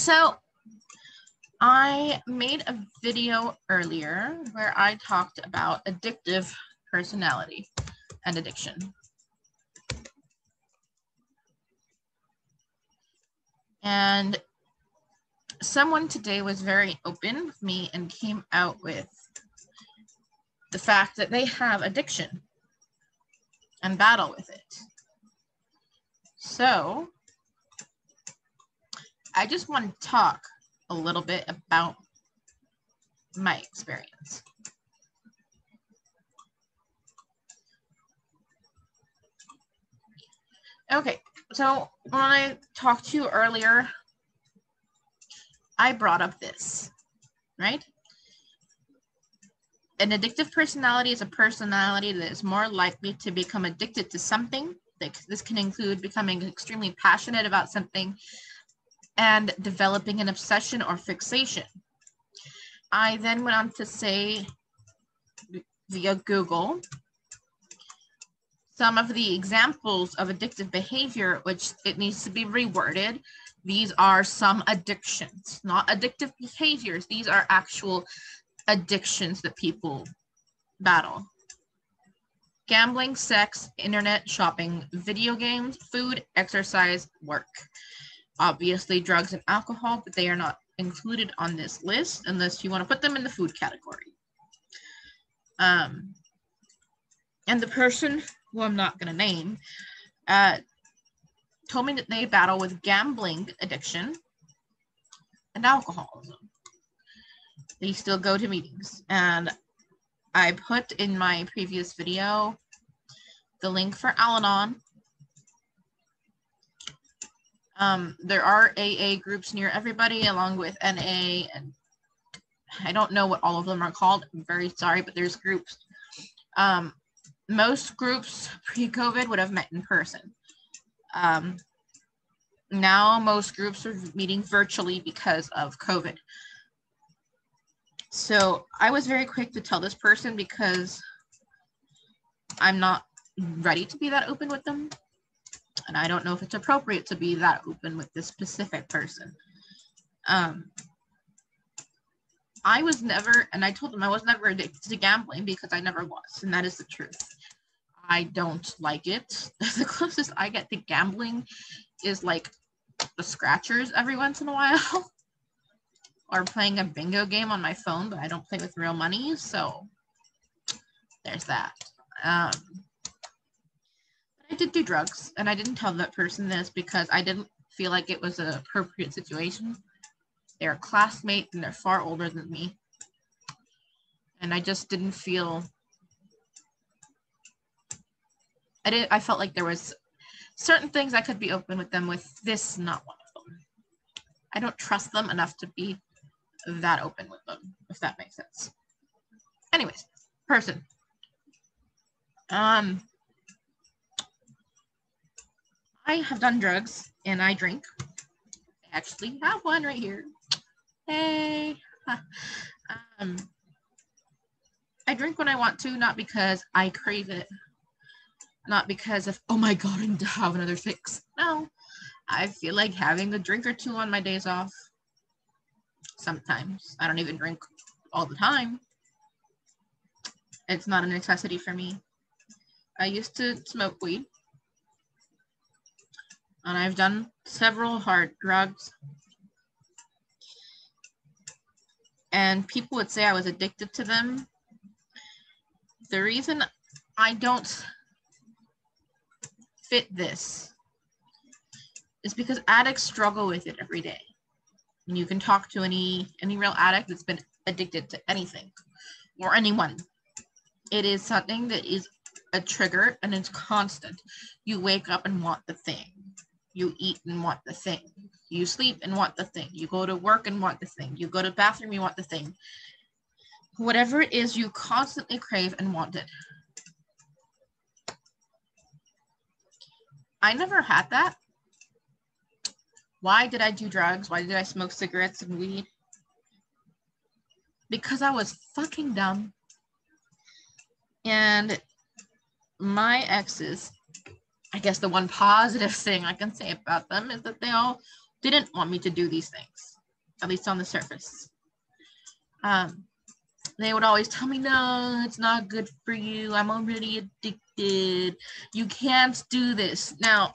So I made a video earlier where I talked about addictive personality and addiction. And someone today was very open with me and came out with the fact that they have addiction and battle with it. So I just want to talk a little bit about my experience. Okay, so when I talked to you earlier, I brought up this, right? An addictive personality is a personality that is more likely to become addicted to something. This can include becoming extremely passionate about something and developing an obsession or fixation. I then went on to say via Google some of the examples of addictive behavior, which it needs to be reworded. These are some addictions, not addictive behaviors. These are actual addictions that people battle. Gambling, sex, internet, shopping, video games, food, exercise, work. Obviously drugs and alcohol, but they are not included on this list unless you want to put them in the food category. And the person who I'm not going to name told me that they battle with gambling addiction and alcoholism. They still go to meetings, and I put in my previous video the link for Al-Anon. There are AA groups near everybody, along with NA, and I don't know what all of them are called. I'm very sorry, but there's groups. Most groups pre-COVID would have met in person. Now most groups are meeting virtually because of COVID. So I was very quick to tell this person because I'm not ready to be that open with them. And I don't know if it's appropriate to be that open with this specific person. I was never, and I told them I was never addicted to gambling because I never was, and that is the truth. I don't like it. The closest I get to gambling is like the scratchers every once in a while, or playing a bingo game on my phone, but I don't play with real money, so there's that. I did do drugs, and I didn't tell that person this because I didn't feel like it was an appropriate situation. They're classmates, and they're far older than me. And I just didn't feel... I felt like there was certain things I could be open with them with. This, not one of them. I don't trust them enough to be that open with them, if that makes sense. Anyways, person. I have done drugs and I drink. I actually have one right here. Hey. I drink when I want to, not because I crave it. Not because of, oh my God, I need to have another fix. No, I feel like having a drink or two on my days off. Sometimes. I don't even drink all the time. It's not a necessity for me. I used to smoke weed. And I've done several hard drugs. And people would say I was addicted to them. The reason I don't fit this is because addicts struggle with it every day. And you can talk to any real addict that's been addicted to anything or anyone. It is something that is a trigger and it's constant. You wake up and want the thing. You eat and want the thing. You sleep and want the thing. You go to work and want the thing. You go to the bathroom, you want the thing. Whatever it is, you constantly crave and want it. I never had that. Why did I do drugs? Why did I smoke cigarettes and weed? Because I was fucking dumb. And my exes, I guess the one positive thing I can say about them is that they all didn't want me to do these things. at least on the surface. They would always tell me, no, it's not good for you. I'm already addicted. You can't do this. Now,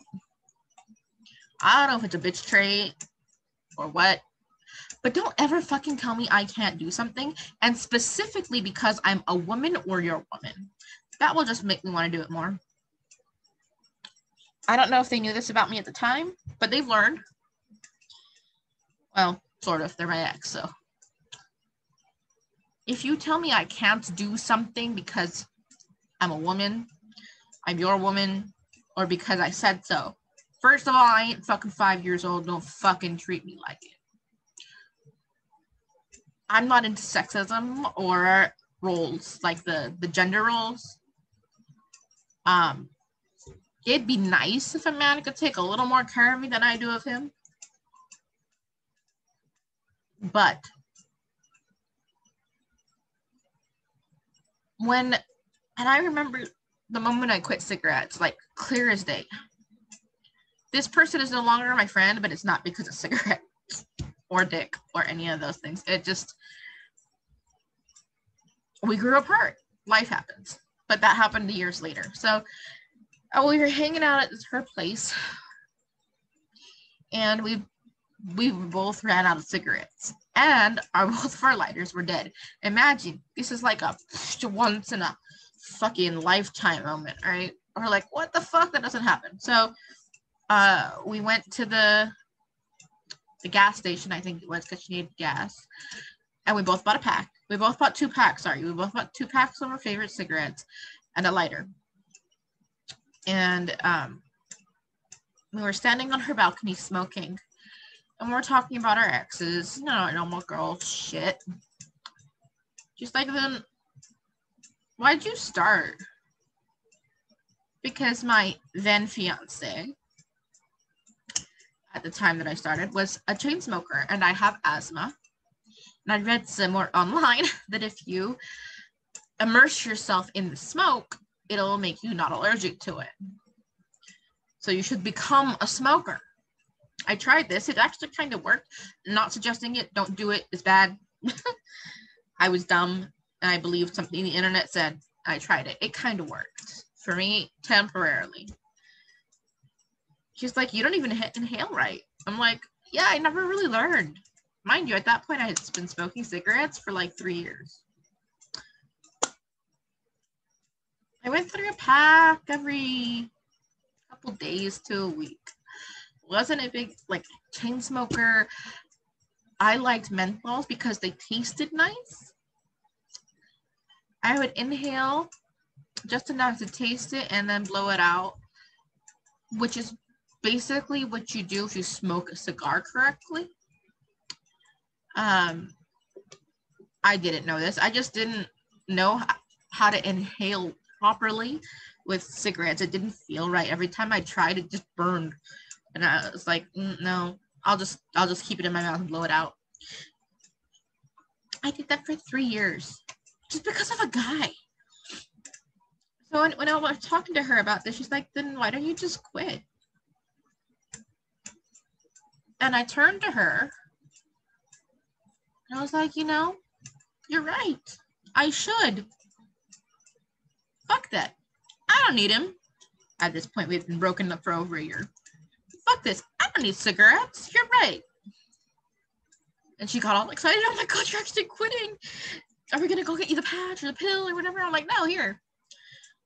I don't know if it's a bitch trait or what, but don't ever fucking tell me I can't do something, and specifically because I'm a woman or you're a woman. That will just make me want to do it more. I don't know if they knew this about me at the time, but they've learned. Well, sort of. They're my ex, so. If you tell me I can't do something because I'm a woman, I'm your woman, or because I said so, first of all, I ain't fucking 5 years old. Don't fucking treat me like it. I'm not into sexism or roles, like the gender roles. It'd be nice if a man could take a little more care of me than I do of him. But and I remember the moment I quit cigarettes, like clear as day. This person is no longer my friend, but it's not because of cigarettes or dick or any of those things. It just, we grew apart. Life happens. But that happened years later. So we were hanging out at her place, and we both ran out of cigarettes, and both of our lighters were dead. Imagine, this is like a once in a fucking lifetime moment, right? We're like, what the fuck? That doesn't happen. So we went to the gas station, I think it was, because she needed gas, and we both bought a pack. We both bought 2 packs, we both bought 2 packs of our favorite cigarettes and a lighter. And we were standing on her balcony smoking, and we're talking about our exes, normal girl shit. She's like, then why'd you start? Because my then fiance, at the time that I started, was a chain smoker, and I have asthma. And I read somewhere online that if you immerse yourself in the smoke, it'll make you not allergic to it. So you should become a smoker. I tried this. It actually kind of worked. Not suggesting it. Don't do it. It's bad. I was dumb, and I believed something the internet said. I tried it. It kind of worked. For me, temporarily. She's like, you don't even inhale right. I'm like, yeah, I never really learned. Mind you, at that point, I had been smoking cigarettes for like 3 years. I went through a pack every couple days to a week. Wasn't a big, chain smoker. I liked menthols because they tasted nice. I would inhale just enough to taste it and then blow it out, which is basically what you do if you smoke a cigar correctly. I didn't know this. I just didn't know how to inhale properly with cigarettes. It didn't feel right. Every time I tried, it just burned. And I was like, no, I'll just keep it in my mouth and blow it out. I did that for 3 years, just because of a guy. So when I was talking to her about this, she's like, then why don't you just quit? And I turned to her, and I was like, you're right. I should. Fuck that. I don't need him. At this point, we've been broken up for over a year. Fuck this. I don't need cigarettes. You're right. And she got all excited. Oh my God, you're actually quitting. Are we going to go get you the patch or the pill or whatever? I'm like, no, here.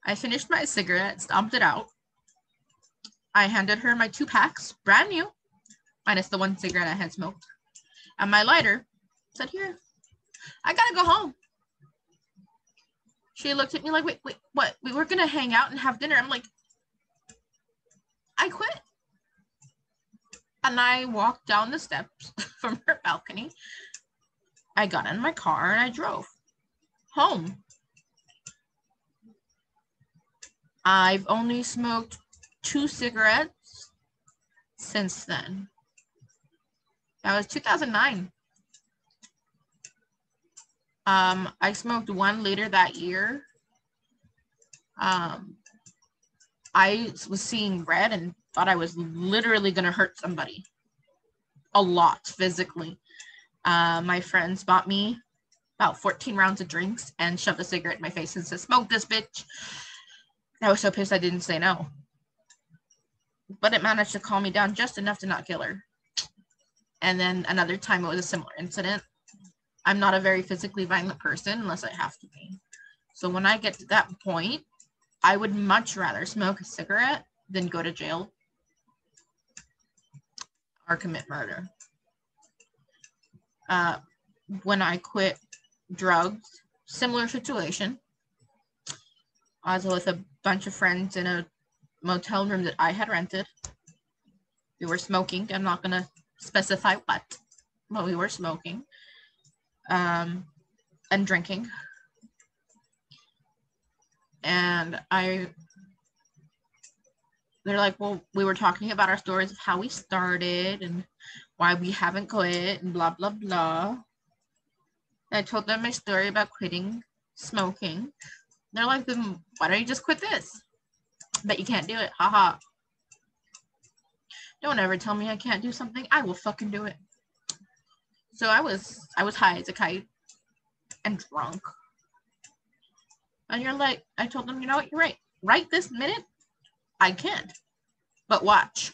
I finished my cigarette, stomped it out. I handed her my 2 packs, brand new, minus the 1 cigarette I had smoked. And my lighter, said, here, I gotta go home. She looked at me like, wait, what? We were gonna hang out and have dinner. I'm like, I quit. And I walked down the steps from her balcony. I got in my car and I drove home. I've only smoked 2 cigarettes since then. That was 2009. I smoked 1 later that year. I was seeing red and thought I was literally going to hurt somebody. A lot, physically. My friends bought me about 14 rounds of drinks and shoved a cigarette in my face and said, "Smoke this, bitch." I was so pissed I didn't say no. But it managed to calm me down just enough to not kill her. And then another time it was a similar incident. I'm not a very physically violent person unless I have to be. So when I get to that point, I would much rather smoke a cigarette than go to jail or commit murder. When I quit drugs, similar situation. I was with a bunch of friends in a motel room that I had rented. We were smoking. I'm not going to specify what, but we were smoking and drinking. And they're like, well, we were talking about our stories of how we started and why we haven't quit and blah, blah, blah. And I told them my story about quitting smoking. They're like, then why don't you just quit this? But you can't do it. Haha. Don't ever tell me I can't do something. I will fucking do it. So I was high as a kite and drunk. And you're like, I told them, you know what, you're right. Right this minute, I can't. But watch.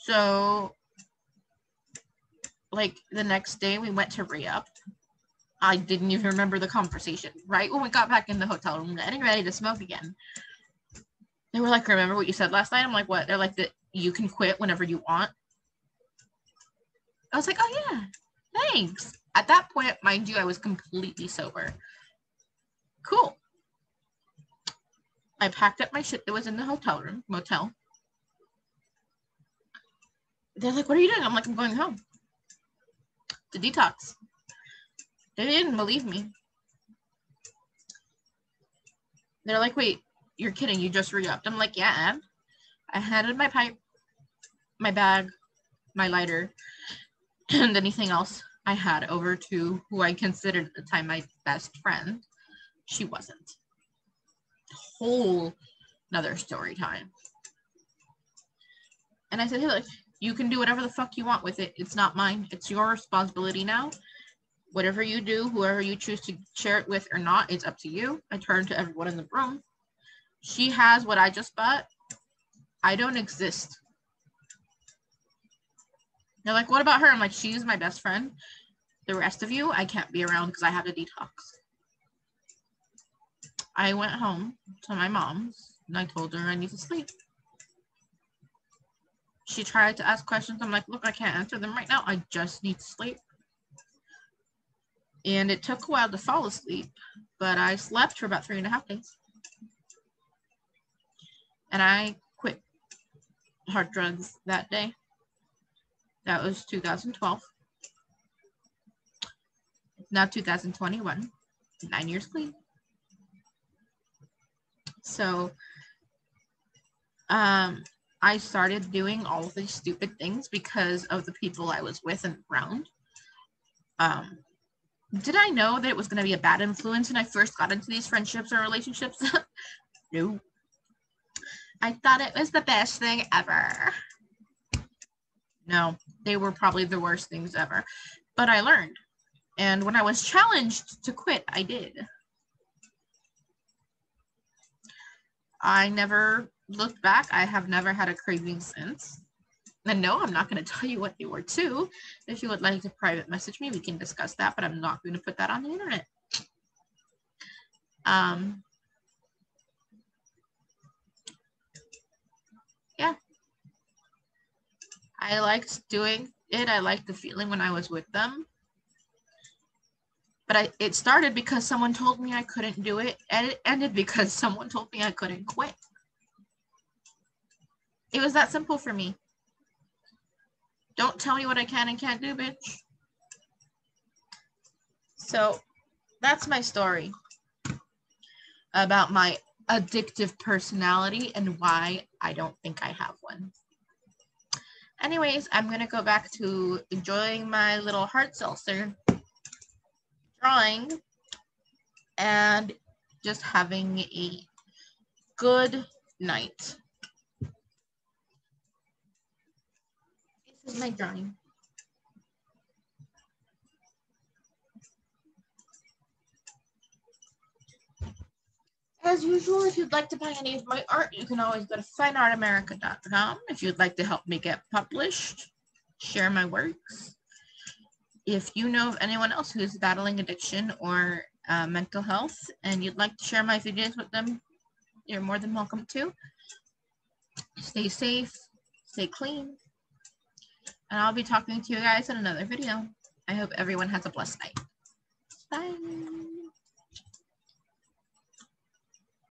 So, like, the next day we went to re-up. I didn't even remember the conversation. Right when we got back in the hotel room, getting ready to smoke again. They were like, remember what you said last night? I'm like, what? They're like, that you can quit whenever you want. I was like, oh yeah, thanks. At that point, mind you, I was completely sober. Cool. I packed up my shit that was in the motel. They're like, what are you doing? I'm like, I'm going home to detox. They didn't believe me. They're like, wait, you're kidding. You just re-upped. I'm like, yeah. I handed my pipe, my bag, my lighter, and anything else I had over to who I considered at the time my best friend. She wasn't. Whole another story time. And I said, hey, look, you can do whatever the fuck you want with it. It's not mine. It's your responsibility now. Whatever you do, whoever you choose to share it with or not, it's up to you. I turned to everyone in the room. She has what I just bought. I don't exist. They're like, what about her? I'm like, she's my best friend. The rest of you, I can't be around because I have to detox. I went home to my mom's and I told her I need to sleep. She tried to ask questions. I'm like, look, I can't answer them right now. I just need to sleep. And it took a while to fall asleep, but I slept for about 3.5 days. And I quit hard drugs that day. That was 2012. It's now 2021. 9 years clean. So, I started doing all of these stupid things because of the people I was with and around. Did I know that it was going to be a bad influence when I first got into these friendships or relationships? No. I thought it was the best thing ever. No, they were probably the worst things ever. But I learned. And when I was challenged to quit, I did. I never looked back. I have never had a craving since. And no, I'm not going to tell you what they were too. If you would like to private message me, we can discuss that, but I'm not going to put that on the internet. Yeah. I liked doing it. I liked the feeling when I was with them. But it started because someone told me I couldn't do it, and it ended because someone told me I couldn't quit. It was that simple for me. Don't tell me what I can and can't do, bitch. So that's my story about my addictive personality and why I don't think I have one. Anyways, I'm going to go back to enjoying my little hard seltzer, drawing, and just having a good night. This is my drawing. as usual, if you'd like to buy any of my art, you can always go to fineartamerica.com. If you'd like to help me get published, share my works. If you know of anyone else who's battling addiction or mental health and you'd like to share my videos with them, you're more than welcome to. Stay safe, stay clean, and I'll be talking to you guys in another video. I hope everyone has a blessed night. Bye.